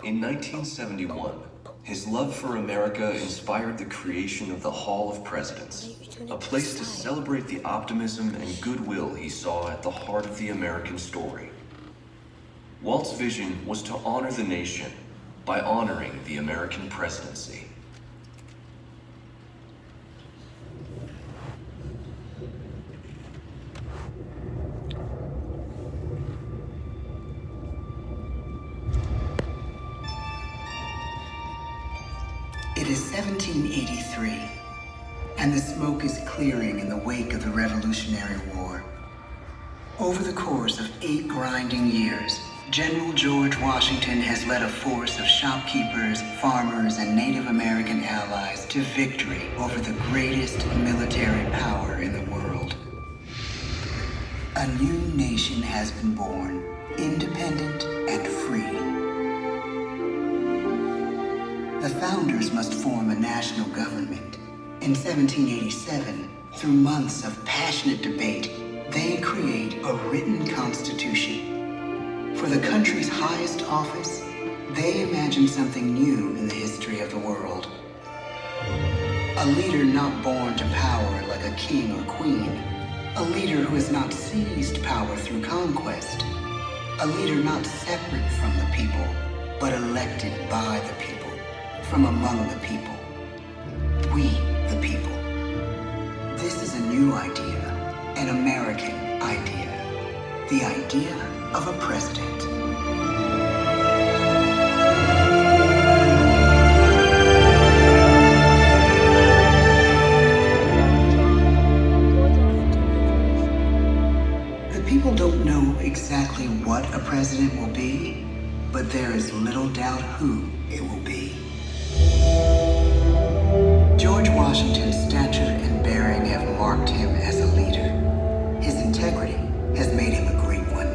In 1971, his love for America inspired the creation of the Hall of Presidents, a place to celebrate the optimism and goodwill he saw at the heart of the American story. Walt's vision was to honor the nation by honoring the American presidency. It is 1783, and the smoke is clearing in the wake of the Revolutionary War. Over the course of 8 grinding years, General George Washington has led a force of shopkeepers, farmers, and Native American allies to victory over the greatest military power in the world. A new nation has been born, independent and free. The founders must form a national government. In 1787, through months of passionate debate, they create a written constitution. For the country's highest office, they imagine something new in the history of the world. A leader not born to power like a king or queen. A leader who has not seized power through conquest. A leader not separate from the people, but elected by the people, from among the people. We, the people. This is a new idea, an American idea. The idea of a president. The people don't know exactly what a president will be, but there is little doubt who it will be. George Washington's stature and bearing have marked him as a leader. His integrity has made him a great one.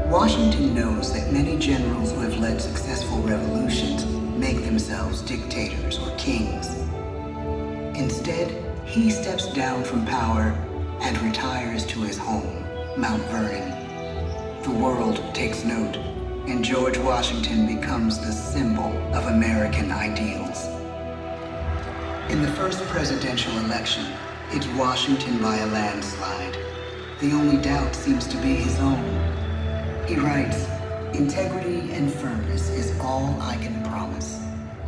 Washington knows that many generals who have led successful revolutions make themselves dictators or kings. Instead, he steps down from power and retires to his home, Mount Vernon. The world takes note, and George Washington becomes the symbol of American ideals. In the first presidential election, it's Washington by a landslide. The only doubt seems to be his own. He writes, "Integrity and firmness is all I can promise.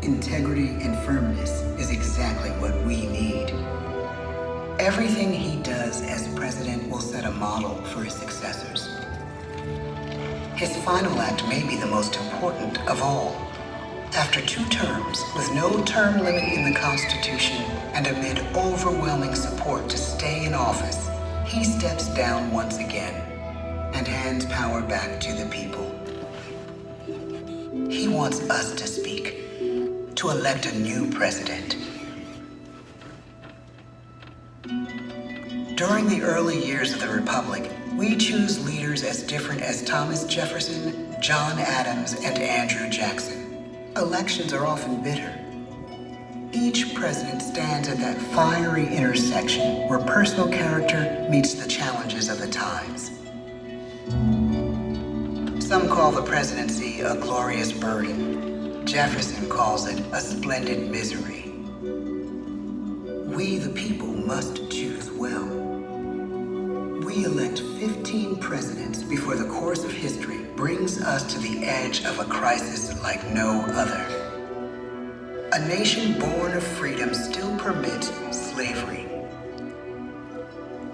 Integrity and firmness is exactly what we need." Everything he does as president will set a model for his successors. His final act may be the most important of all. After 2 terms, with no term limit in the Constitution, and amid overwhelming support to stay in office, he steps down once again and hands power back to the people. He wants us to speak, to elect a new president. During the early years of the Republic, we choose leaders as different as Thomas Jefferson, John Adams, and Andrew Jackson. Elections are often bitter. Each president stands at that fiery intersection where personal character meets the challenges of the times. Some call the presidency a glorious burden. Jefferson calls it a splendid misery. We, the people, must choose well. We elect 15 presidents before the course of history brings us to the edge of a crisis like no other. A nation born of freedom still permits slavery.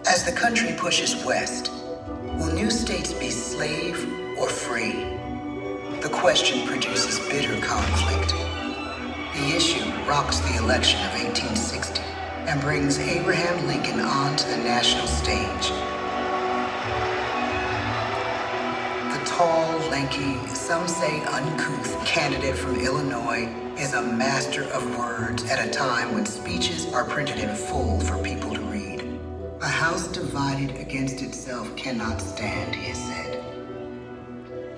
As the country pushes west, will new states be slave or free? The question produces bitter conflict. The issue rocks the election of 1860 and brings Abraham Lincoln onto the national stage. Tall, lanky, some say uncouth candidate from Illinois is a master of words at a time when speeches are printed in full for people to read. A house divided against itself cannot stand, he has said.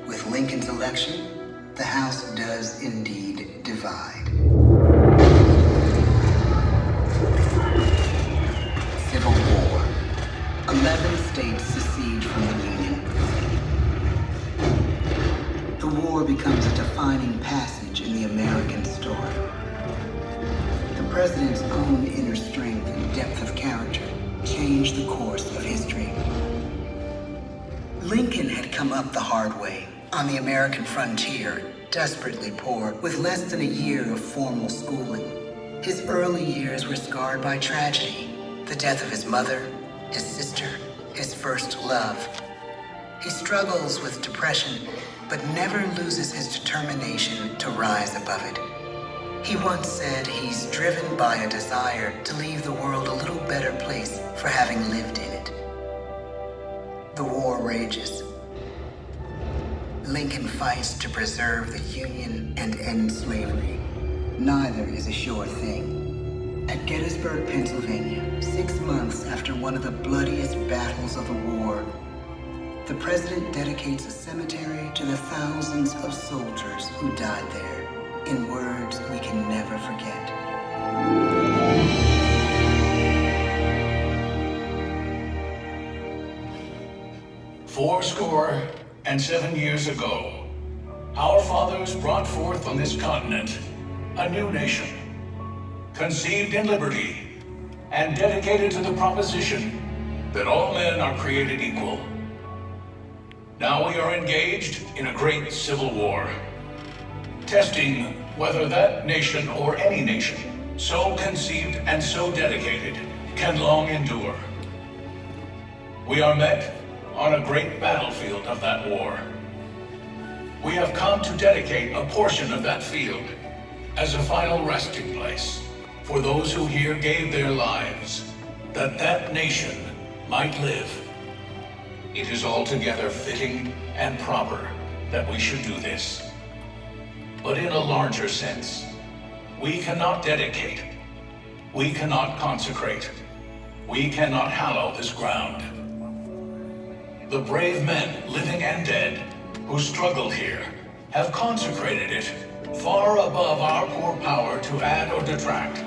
With Lincoln's election, the House does indeed divide. Civil War. 11 states secede from the Union. The war becomes a defining passage in the American story. The president's own inner strength and depth of character changed the course of history. Lincoln had come up the hard way on the American frontier, desperately poor, with less than a year of formal schooling. His early years were scarred by tragedy, the death of his mother, his sister, his first love. He struggles with depression, but never loses his determination to rise above it. He once said he's driven by a desire to leave the world a little better place for having lived in it. The war rages. Lincoln fights to preserve the Union and end slavery. Neither is a sure thing. At Gettysburg, Pennsylvania, 6 months after one of the bloodiest battles of the war, the president dedicates a cemetery to the thousands of soldiers who died there, in words we can never forget. 77 years ago, our fathers brought forth on this continent a new nation, conceived in liberty and dedicated to the proposition that all men are created equal. Now we are engaged in a great civil war, testing whether that nation or any nation so conceived and so dedicated can long endure. We are met on a great battlefield of that war. We have come to dedicate a portion of that field as a final resting place for those who here gave their lives, that that nation might live. It is altogether fitting and proper that we should do this. But in a larger sense, we cannot dedicate, we cannot consecrate, we cannot hallow this ground. The brave men, living and dead, who struggled here, have consecrated it far above our poor power to add or detract.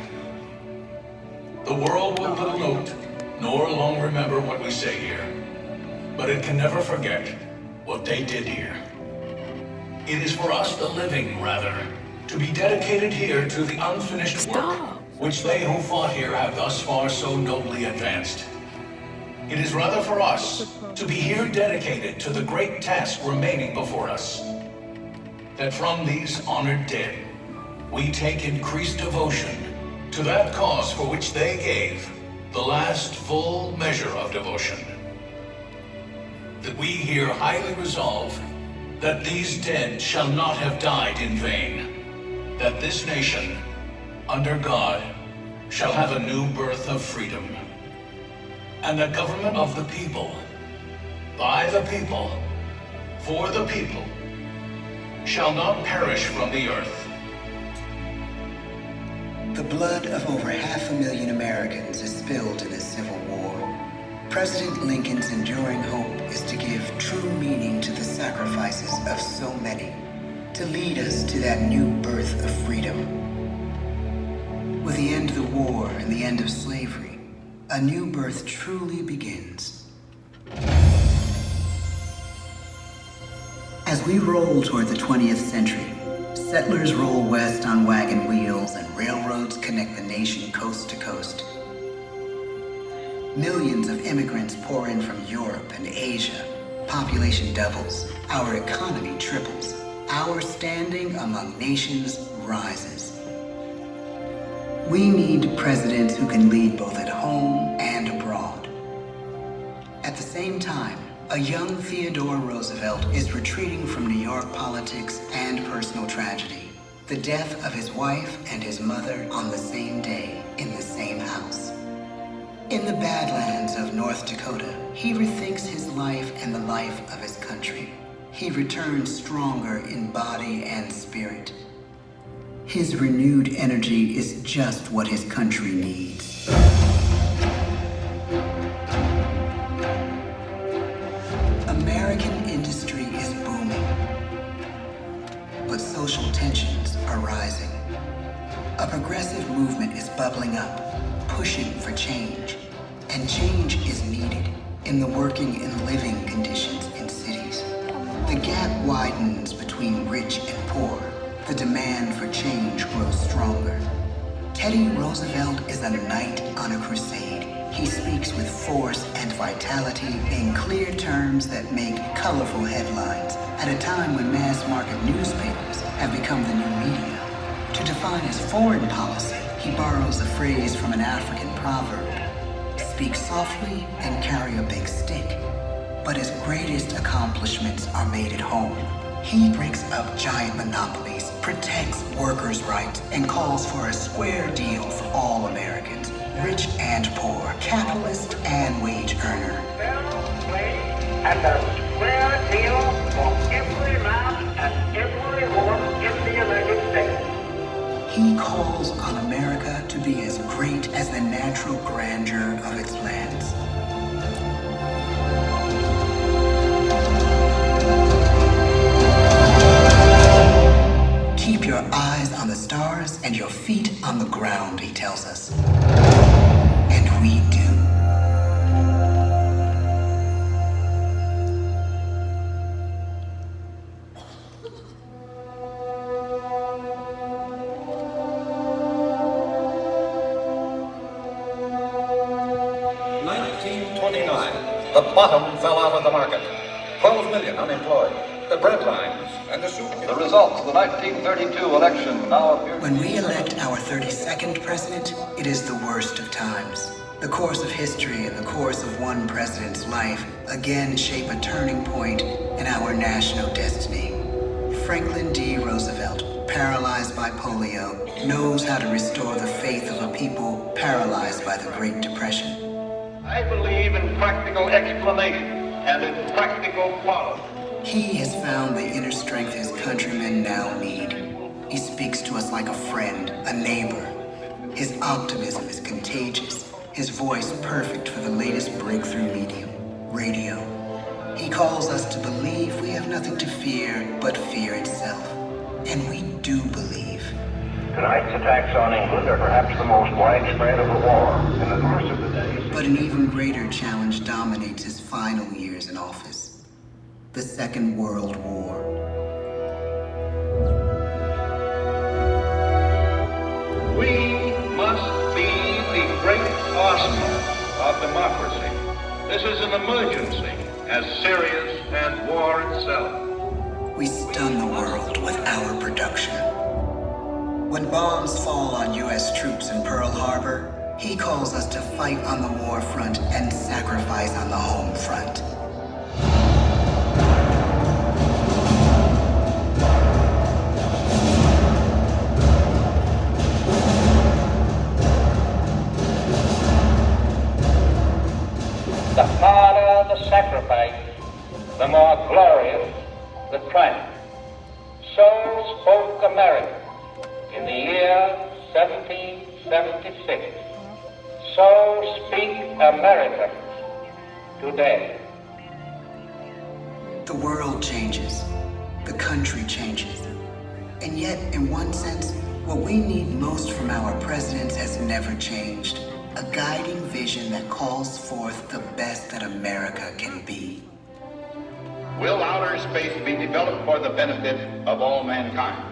The world will little note, nor long remember what we say here, but it can never forget what they did here. It is for us, the living, rather, to be dedicated here to the unfinished work, which they who fought here have thus far so nobly advanced. It is rather for us to be here dedicated to the great task remaining before us, that from these honored dead, we take increased devotion to that cause for which they gave the last full measure of devotion. That we here highly resolve that these dead shall not have died in vain, that this nation, under God, shall have a new birth of freedom, and the government of the people, by the people, for the people, shall not perish from the earth. The blood of over 500,000 Americans is spilled in this Civil War. President Lincoln's enduring hope is to give true meaning to the sacrifices of so many, to lead us to that new birth of freedom. With the end of the war and the end of slavery, a new birth truly begins. As we roll toward the 20th century, settlers roll west on wagon wheels and railroads connect the nation coast to coast. Millions of immigrants pour in from Europe and Asia. Population doubles, our economy triples, our standing among nations rises. We need presidents who can lead both at home and abroad. At the same time, a young Theodore Roosevelt is retreating from New York politics and personal tragedy. The death of his wife and his mother on the same day in the same house. In the Badlands of North Dakota, he rethinks his life and the life of his country. He returns stronger in body and spirit. His renewed energy is just what his country needs. American industry is booming, but social tensions are rising. A progressive movement is bubbling up, pushing for change, and change is needed in the working and living conditions in cities. The gap widens between rich and poor, the demand for change grows stronger. Teddy Roosevelt is a knight on a crusade. He speaks with force and vitality in clear terms that make colorful headlines at a time when mass market newspapers have become the new media. To define his foreign policy, he borrows a phrase from an African proverb: speak softly and carry a big stick. But his greatest accomplishments are made at home. He breaks up giant monopolies, protects workers' rights, and calls for a square deal for all Americans, rich and poor, capitalist and wage earner. And a square deal for every man and every woman in the United States. He calls on America to be as great as the natural grandeur of its lands. Keep your eyes on the stars and your feet on the ground, he tells us. And we do. The bottom fell out of the market. 12 million unemployed. The bread lines and the soup. The results of the 1932 election now appear. When we elect our 32nd president, it is the worst of times. The course of history and the course of one president's life again shape a turning point in our national destiny. Franklin D. Roosevelt, paralyzed by polio, knows how to restore the faith of a people paralyzed by the Great Depression. I believe in practical explanation and in practical policy. He has found the inner strength his countrymen now need. He speaks to us like a friend, a neighbor. His optimism is contagious, his voice perfect for the latest breakthrough medium, radio. He calls us to believe we have nothing to fear but fear itself. And we do believe. Tonight's attacks on England are perhaps the most widespread of the war. In the course of the day. But an even greater challenge dominates his final years in office: the Second World War. We must be the great arsenal of democracy. This is an emergency as serious as war itself. We stun the world with our production. When bombs fall on U.S. troops in Pearl Harbor, he calls us to fight on the war front and sacrifice on the home front. The harder the sacrifice, the more glorious the triumph. So spoke America in the year 1776. So speak Americans today. The world changes. The country changes. And yet, in one sense, what we need most from our presidents has never changed. A guiding vision that calls forth the best that America can be. Will outer space be developed for the benefit of all mankind?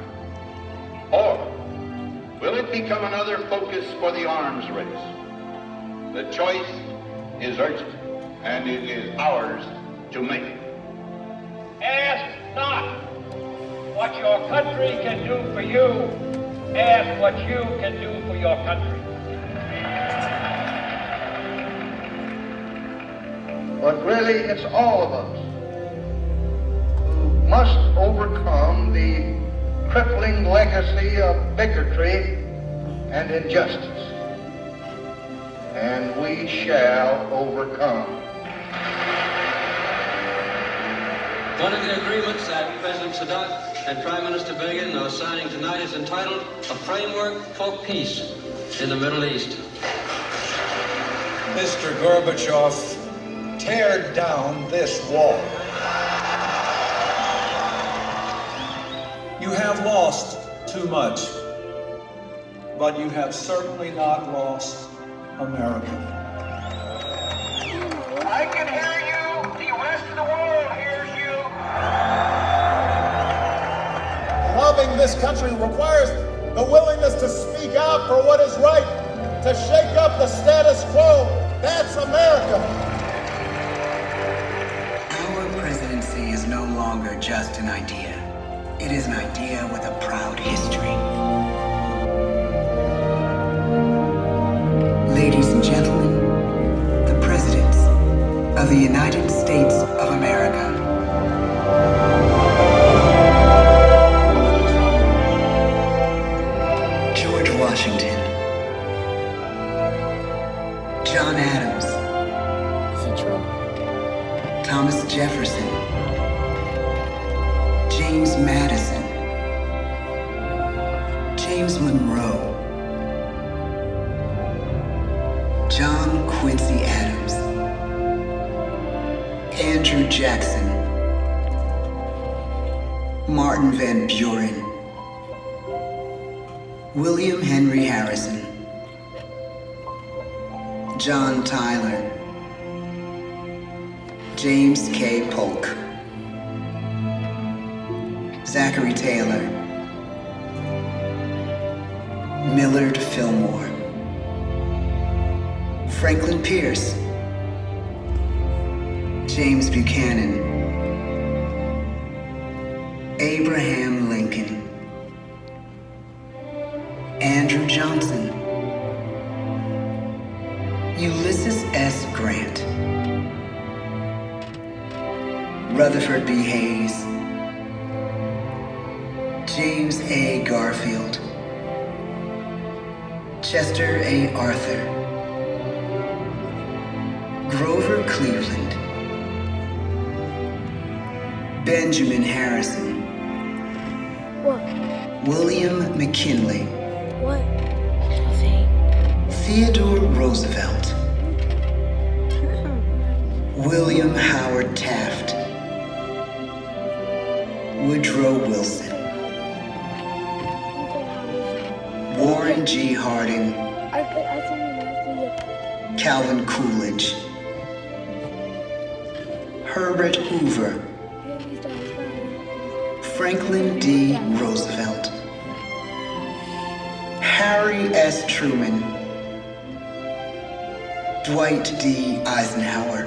Or will it become another focus for the arms race? The choice is urgent, and it is ours to make. Ask not what your country can do for you. Ask what you can do for your country. But really, it's all of us who must overcome the crippling legacy of bigotry and injustice. And we shall overcome. One of the agreements that President Sadat and Prime Minister Begin are signing tonight is entitled A Framework for Peace in the Middle East. Mr. Gorbachev, tear down this wall. You have lost too much, but you have certainly not lost America. I can hear you. The rest of the world hears you. Love this country requires the willingness to speak out for what is right, to shake up the status quo. That's America. Our presidency is no longer just an idea. It is an idea with a proud history. Ladies and gentlemen, the presidents of the United States of America. George Washington. John Adams. Thomas Jefferson. James Madison. James Monroe. John Quincy Adams. Andrew Jackson. Martin Van Buren. William Henry Harrison. John Tyler. James K. Polk. Zachary Taylor. Millard Fillmore. Franklin Pierce. James Buchanan. Abraham Lincoln. Andrew Johnson. Ulysses S. Grant. Rutherford B. Hayes. James A. Garfield. Chester A. Arthur. Grover Cleveland. Benjamin Harrison. What? William McKinley. What? Nothing. Theodore Roosevelt. William Howard Taft. Woodrow Wilson. Warren G. Harding. Calvin Coolidge. Herbert Hoover. Franklin D. Roosevelt. Harry S. Truman. Dwight D. Eisenhower.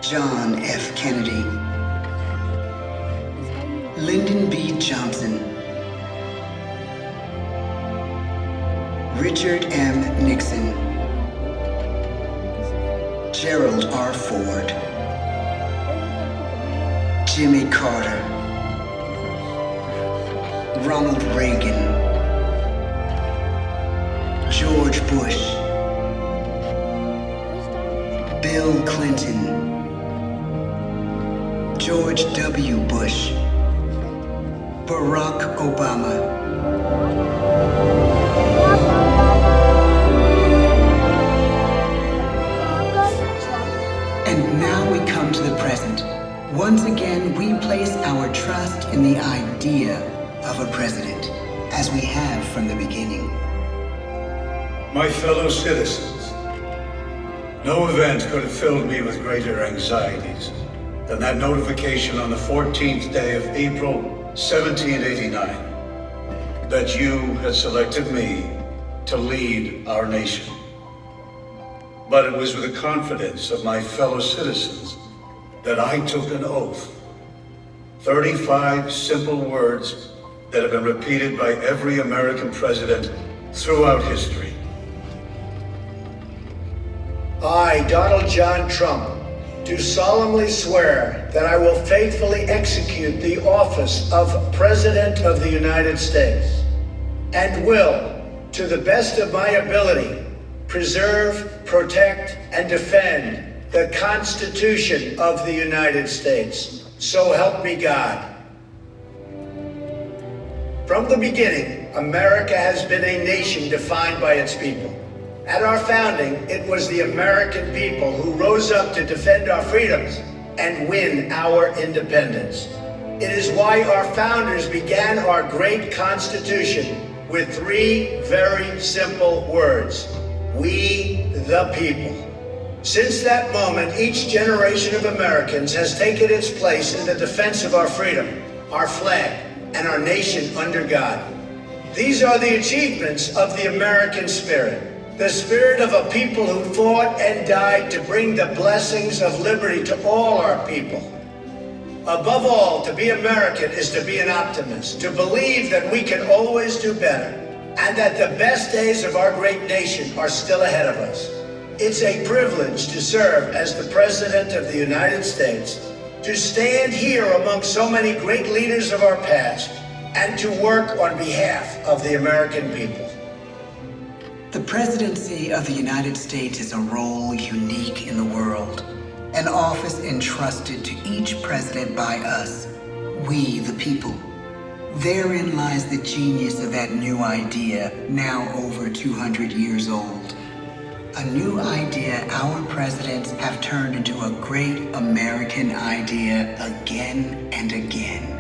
John F. Kennedy. Lyndon B. Johnson. Richard M. Nixon. Gerald R. Ford. Jimmy Carter. Ronald Reagan. George Bush. Bill Clinton. George W. Bush. Barack Obama. And now we come to the present. Once again, we place our trust in the idea of a president, as we have from the beginning. My fellow citizens, no event could have filled me with greater anxieties than that notification on the 14th day of April, 1789, that you had selected me to lead our nation. But it was with the confidence of my fellow citizens that I took an oath. 35 simple words that have been repeated by every American president throughout history. I, Donald John Trump, do solemnly swear that I will faithfully execute the office of President of the United States and will, to the best of my ability, preserve, protect, and defend the Constitution of the United States. So help me God. From the beginning, America has been a nation defined by its people. At our founding, it was the American people who rose up to defend our freedoms and win our independence. It is why our founders began our great Constitution with 3 very simple words: we the people. Since that moment, each generation of Americans has taken its place in the defense of our freedom, our flag, and our nation under God. These are the achievements of the American spirit, the spirit of a people who fought and died to bring the blessings of liberty to all our people. Above all, to be American is to be an optimist, to believe that we can always do better, and that the best days of our great nation are still ahead of us. It's a privilege to serve as the President of the United States, to stand here among so many great leaders of our past, and to work on behalf of the American people. The presidency of the United States is a role unique in the world, an office entrusted to each president by us, we the people. Therein lies the genius of that new idea, now over 200 years old. A new idea our presidents have turned into a great American idea again and again.